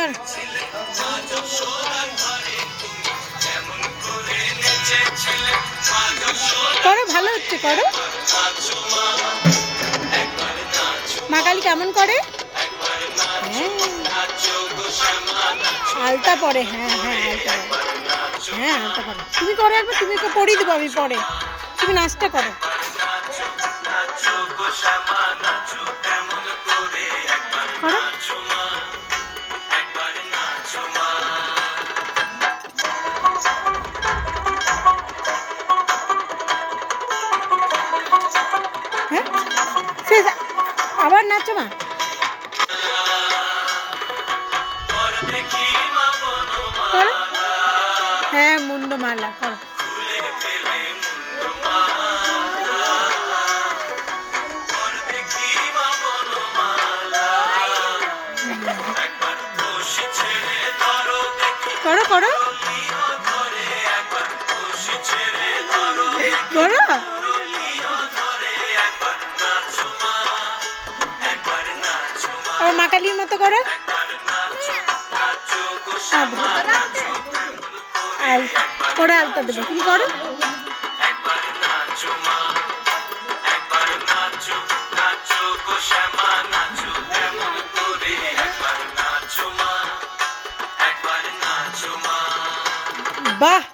কর। করো, ভালো হচ্ছে, করো। মা কালী কেমন করে? আলতা পরে, হ্যাঁ হ্যাঁ আলতা পরে, হ্যাঁ আলতা পরে। তুমি করো একবার, তুমি তো পড়িয়ে দেবো আমি পরে, তুমি নাচটা করো। করো। হ্যাঁ শেষ, আবার নাচো মা। করো, হ্যাঁ মুন্ডমালা করো। করো করো করো। মা কালীর মতো করো। করে আলতা দেবো, তুমি করো। বাহ।